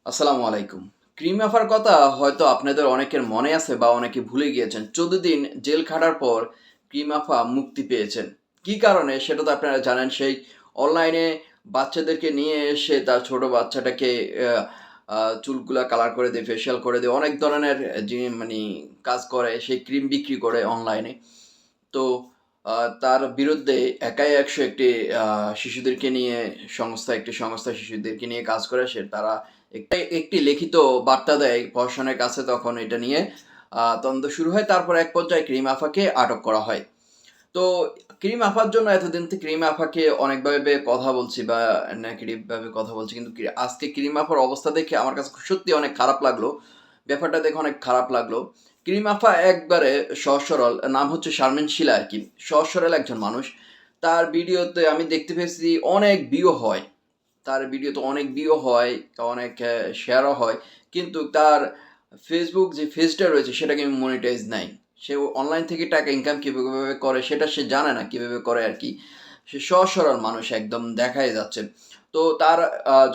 আসসালামু আলাইকুম। ক্রিম আফার কথা হয়তো আপনাদের অনেকের মনে আছে বা অনেকে ভুলে গিয়েছেন। ১৪ দিন জেল খাটার পর ক্রিম আফা মুক্তি পেয়েছেন। কি কারণে সেটা তো আপনারা জানেন। সেই অনলাইনে বাচ্চাদেরকে নিয়ে এসে তার ছোট বাচ্চাটাকে আ আ চুলগুলা কালার করে দিয়ে, ফেসিয়াল করে দিয়ে অনেক ধরনের মানি কাজ করে। সে ক্রিম বিক্রি করে অনলাইনে। তো আ তার বিরুদ্ধে একাই ১০০ আ শিশুদেরকে নিয়ে একটি সংস্থা শিশুদেরকে নিয়ে কাজ করে। তারা একটি লিখিত বার্তা দেয় প্রশাসনের কাছে, তখন এটা নিয়ে তদন্ত শুরু হয়। তারপর এক পর্যায়ে ক্রিম আফাকে আটক করা হয়। তো ক্রিম আফার জন্য এতদিন তো ক্রিম আফাকে অনেকভাবে কথা বলছি বা নেগেটিভ ভাবে কথা বলছি। কিন্তু আজকে ক্রিম আফার অবস্থা দেখে আমার কাছে সত্যি অনেক খারাপ লাগলো। ব্যাপারটা দেখে অনেক খারাপ লাগলো। ক্রিম আফা একবারে সহজ সরল, নাম হচ্ছে শারমিন শিলা আরকি। সহজ সরল একজন মানুষ। তার ভিডিওতে আমি দেখতে পেয়েছি অনেক ভিউ হয়। তার ভিডিওতে অনেক ভিউ হয়, অনেক শেয়ারও হয়। কিন্তু তার Facebook যে পেজটা রয়েছে সেটা কিন্তু মনিটাইজ নাই। সে অনলাইন থেকে টাকা ইনকাম কিভাবে করে সেটা সে জানে না কিভাবে করে আরকি। সে সহজ সরল মানুষ একদম দেখাই যাচ্ছে। তো তার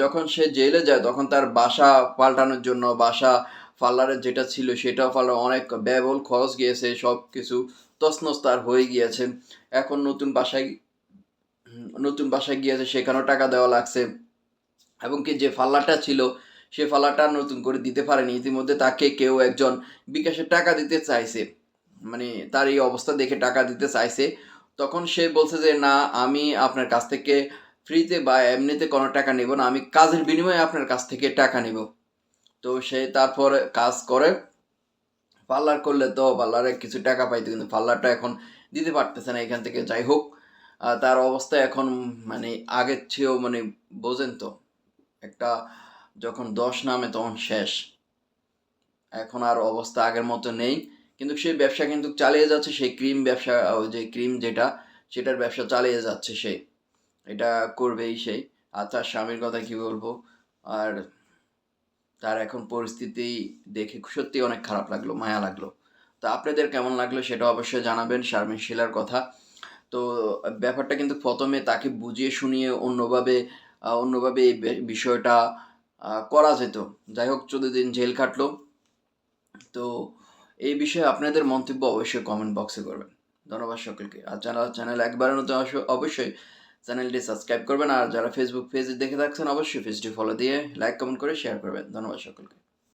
যখন সে জেলে যায় তখন তার বাসা পাল্টানোর জন্য পার্লারের যেটা ছিল সেটাও অনেক ব্যয়বহুল খরচ গিয়েছে। সবকিছু তছনছ তার হয়ে গিয়েছে। এখন নতুন বাসায় গিয়েছে, সেখানেও টাকা দেওয়া লাগছে। এবং কি যে ফাল্লাটা ছিল, সে ফাল্লাটা নতুন করে দিতে পারেনি। ইতিমধ্যে তাকে কেউ একজন বিকাশে টাকা দিতে চাইছে। মানে তার এই অবস্থা দেখে টাকা দিতে চাইছে। তখন সে বলছে যে, "না, আমি আপনার কাছ থেকে ফ্রিতে বা এমনিতে কোনো টাকা নিব না। আমি কাজের বিনিময়ে আপনার কাছ থেকে টাকা নিব।" তো সে তারপরে কাজ করে। পার্লার করলে তো পার্লারে কিছু টাকা পাইতো, কিন্তু পার্লারটা এখন দিতে পারতেছে না এখান থেকে। যাই হোক, তার অবস্থা এখন মানে আগের চেয়েও মানে বোঝেন তো, একটা যখন ১০ নামে তখন শেষ। এখন আর অবস্থা আগের মতো নেই। কিন্তু সে ব্যবসা কিন্তু চালিয়ে যাচ্ছে। সেই ক্রিম ব্যবসা, ওই যে ক্রিম যেটা, সেটার ব্যবসা চালিয়ে যাচ্ছে সে। এটা করবেই সে। আর তার স্বামীর কথা কি বলবো? আর তার এখন পরিস্থিতি দেখে সত্যিই অনেক খারাপ লাগলো, মায়া লাগলো। তো আপনাদের কেমন লাগলো সেটা অবশ্যই জানাবেন শারমিন শিলার কথা। তো ব্যাপারটা কিন্তু ১ম এ তাকে বুঝিয়ে শুনিয়ে অন্যভাবে এই বিষয়টা করা যেত। যাই হোক, ১৪ দিন জেল খাটলো। তো এই বিষয়ে আপনাদের মন্তব্য অবশ্যই কমেন্ট বক্সে করবেন। ধন্যবাদ সকলকে। আর যারা চ্যানেল একবারের নতুন অবশ্যই চ্যানেলটি সাবস্ক্রাইব করবেন। আর যারা Facebook পেজে দেখে থাকছেন অবশ্যই পেজটি ফলো দিয়ে লাইক, কমেন্ট করে শেয়ার করবেন। ধন্যবাদ সকলকে।